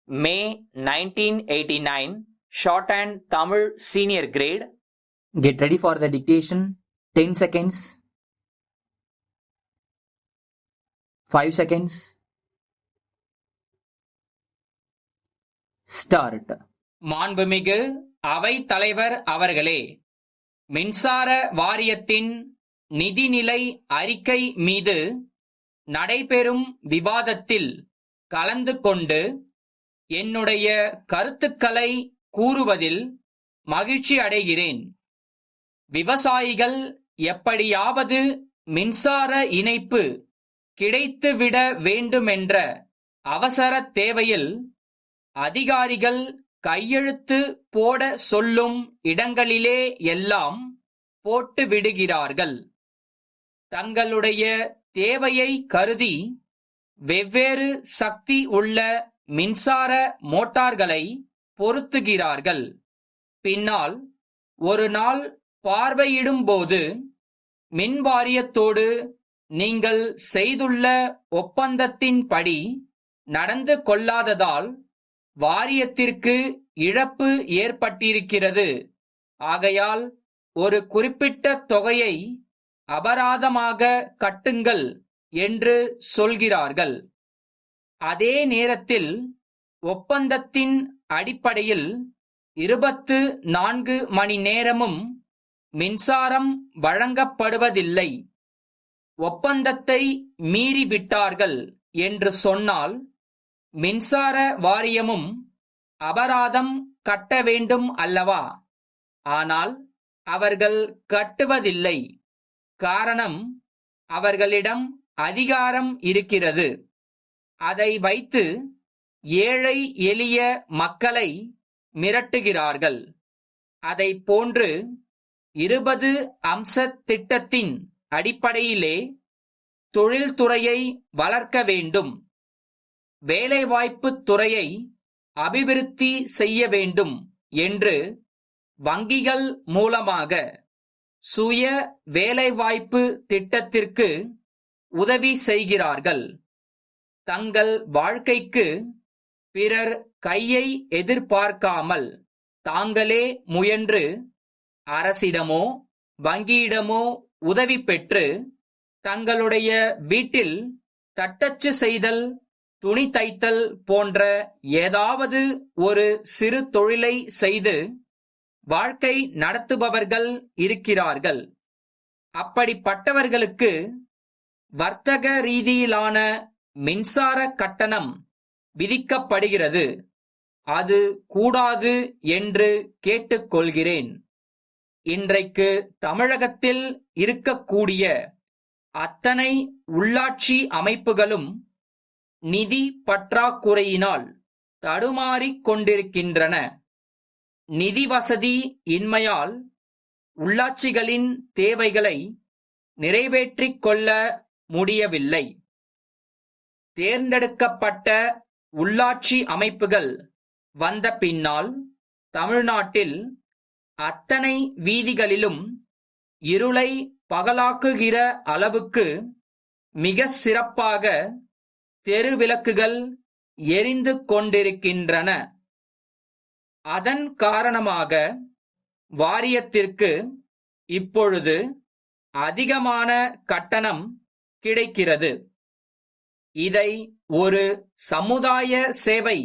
May 1989, Shorthand Tamil Senior Grade. Get ready for the dictation. 10 seconds. 5 seconds. Start. மாண்புமிகு அவைத் தலைவர் அவர்களே, மின்சார வாரியத்தின் நிதிநிலை அறிக்கை மீது நடைபெறும் விவாதத்தில் கலந்து கொண்டு என்னுடைய கருத்துக்களை கூறுவதில் மகிழ்ச்சி அடைகிறேன். விவசாயிகள் எப்படியாவது மின்சார இணைப்பு கிடைத்துவிட வேண்டுமென்ற அவசர தேவையில் அதிகாரிகள் கையெழுத்து போட சொல்லும் இடங்களிலே எல்லாம் போட்டு விடுகிறார்கள். தங்களுடைய தேவையை கருதி வெவ்வேறு சக்தி உள்ள மின்சார மோட்டார்களை பொருத்துகிறார்கள். பின்னால் ஒரு நாள் பார்வையிடும்போது மின்வாரியத்தோடு நீங்கள் செய்துள்ள ஒப்பந்தத்தின்படி நடந்து கொள்ளாததால் வாரியத்திற்கு இழப்பு ஏற்பட்டிருக்கிறது. ஆகையால் ஒரு குறிப்பிட்ட தொகையை அபராதமாக கட்டுங்கள் என்று சொல்கிறார்கள். அதே நேரத்தில் ஒப்பந்தத்தின் அடிப்படையில் 24 மணி நேரமும் மின்சாரம் வழங்கப்படுவதில்லை. ஒப்பந்தத்தை மீறிவிட்டார்கள் என்று சொன்னால் மின்சார வாரியமும் அபராதம் கட்ட வேண்டும் அல்லவா? ஆனால் அவர்கள் கட்டுவதில்லை. காரணம், அவர்களிடம் அதிகாரம் இருக்கிறது. அதை வைத்து ஏழை எளிய மக்களை மிரட்டுகிறார்கள். அதை போன்று 20 அம்ச திட்டத்தின் அடிப்படையிலே தொழில்துறையை வளர்க்க வேண்டும், வேலைவாய்ப்பு துறையை அபிவிருத்தி செய்ய வேண்டும் என்று வங்கிகள் மூலமாக சுய வேலைவாய்ப்பு திட்டத்திற்கு உதவி செய்கிறார்கள். தங்கள் வாழ்க்கைக்கு பிறர் கையை எதிர்பார்க்காமல் தாங்களே முயன்று அரசிடமோ வங்கியிடமோ உதவி பெற்று தங்களுடைய வீட்டில் தட்டச்சு செய்தல், துணி தைத்தல் போன்ற ஏதாவது ஒரு சிறு தொழிலை செய்து வாழ்க்கை நடத்துபவர்கள் இருக்கிறார்கள். அப்படிப்பட்டவர்களுக்கு வர்த்தக ரீதியிலான மின்சார கட்டணம் விதிக்கப்படுகிறது. அது கூடாது என்று கேட்டுக்கொள்கிறேன். இன்றைக்கு தமிழகத்தில் இருக்கக்கூடிய அத்தனை உள்ளாட்சி அமைப்புகளும் நிதி பற்றாக்குறையினால் தடுமாறிக் கொண்டிருக்கின்றன. நிதி வசதி இன்மையால் உள்ளாட்சிகளின் தேவைகளை நிறைவேற்றிக் கொள்ள முடியவில்லை. தேர்ந்தெடுக்கப்பட்ட உள்ளாட்சி அமைப்புகள் வந்த பின்னால் தமிழ்நாட்டில் அத்தனை வீதிகளிலும் இருளை பகலாக்குகிற அளவுக்கு மிக சிறப்பாக தெருவிளக்குகள் எரிந்து கொண்டிருக்கின்றன. அதன் காரணமாக வாரியத்திற்கு இப்பொழுது அதிகமான கட்டணம் கிடைக்கிறது. இதை ஒரு சமுதாய சேவை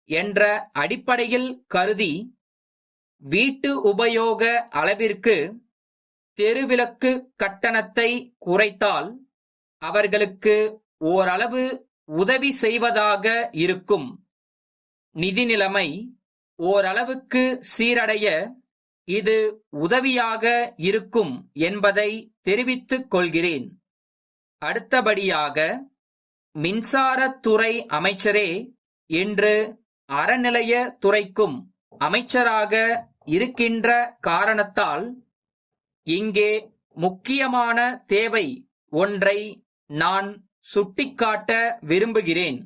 என்ற அடிப்படையில் கருதி வீட்டு உபயோக அளவிற்கு தெருவிளக்கு கட்டணத்தை குறைத்தால் அவர்களுக்கு ஓரளவு உதவி செய்வதாக இருக்கும். நிதி நிலைமை ஓரளவுக்கு சீரடைய இது உதவியாக இருக்கும் என்பதை தெரிவித்துக் கொள்கிறேன். அடுத்தபடியாக மின்சாரத்துறை அமைச்சரே இன்று அறநிலைய துறைக்கும் அமைச்சராக இருக்கின்ற காரணத்தால் இங்கே முக்கியமான தேவை ஒன்றை நான் சுட்டிக்காட்ட விரும்புகிறேன்.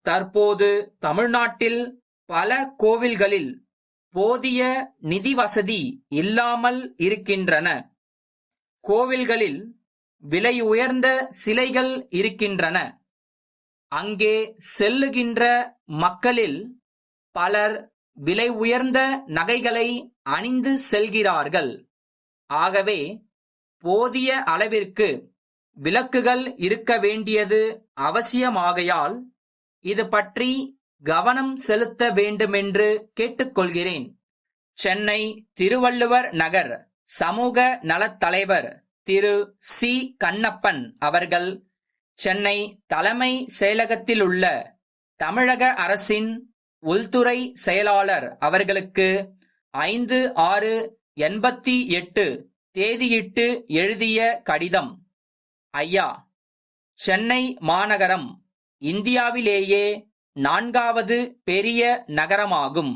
தற்போது தமிழ்நாட்டில் பல கோவில்களில் போதிய நிதி வசதி இல்லாமல் இருக்கின்றன. கோவில்களில் விலை உயர்ந்த சிலைகள் இருக்கின்றன. அங்கே செல்லுகின்ற மக்களில் பலர் விலை உயர்ந்த நகைகளை அணிந்து செல்கிறார்கள். ஆகவே போதிய அளவிற்கு விளக்குகள் இருக்க வேண்டியது அவசியமாகையால் இது பற்றி கவனம் செலுத்த வேண்டுமென்று கேட்டுக்கொள்கிறேன். சென்னை திருவள்ளுவர் நகர் சமூக நலத் தலைவர் திரு சி. கண்ணப்பன் அவர்கள் சென்னை தலைமை செயலகத்திலுள்ள தமிழக அரசின் உள்துறை செயலாளர் அவர்களுக்கு 5/6/88 தேதியிட்டு எழுதிய கடிதம். ஐயா, சென்னை மாநகரம் இந்தியாவிலேயே 4வது பெரிய நகரமாகும்.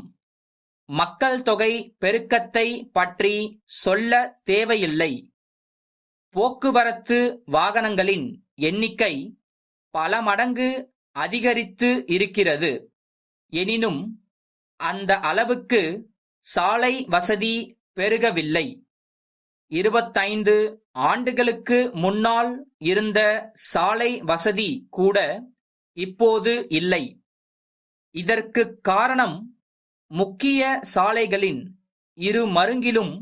மக்கள் தொகை பெருக்கத்தை பற்றி சொல்ல தேவையில்லை. போக்குவரத்து வாகனங்களின் எண்ணிக்கை பல மடங்கு அதிகரித்து இருக்கிறது. எனினும் அந்த அளவுக்கு சாலை வசதி பெருகவில்லை. 25 ஆண்டுகளுக்கு முன்னால் இருந்த சாலை வசதி கூட இப்போது இல்லை. இதற்கு காரணம் முக்கிய சாலைகளின் இரு மருங்கிலும்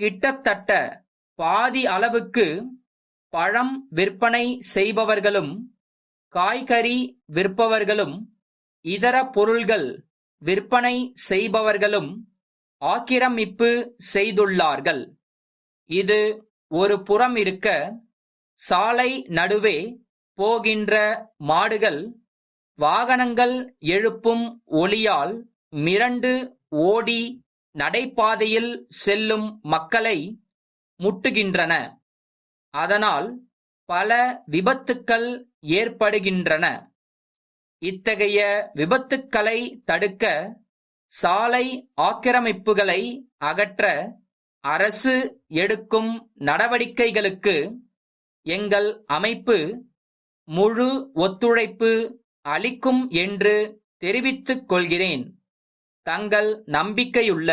கிட்டத்தட்ட பாதி அளவுக்கு பழம் விற்பனை செய்பவர்களும் காய்கறி விற்பவர்களும் இதர பொருள்கள் விற்பனை செய்பவர்களும் ஆக்கிரமிப்பு செய்துள்ளார்கள். இது ஒரு புறம் இருக்க, சாலை நடுவே போகின்ற மாடுகள் வாகனங்கள் எழுப்பும் ஒலியால் மிரண்டு ஓடி நடைபாதையில் செல்லும் மக்களை முட்டுகின்றன. அதனால் பல விபத்துக்கள் ஏற்படுகின்றன. இத்தகைய விபத்துக்களை தடுக்க சாலை ஆக்கிரமிப்புகளை அகற்ற அரசு எடுக்கும் நடவடிக்கைகளுக்கு எங்கள் அமைப்பு முழு ஒத்துழைப்பு அளிக்கும் என்று தெரிவித்துக் கொள்கிறேன். தங்கள் நம்பிக்கையுள்ள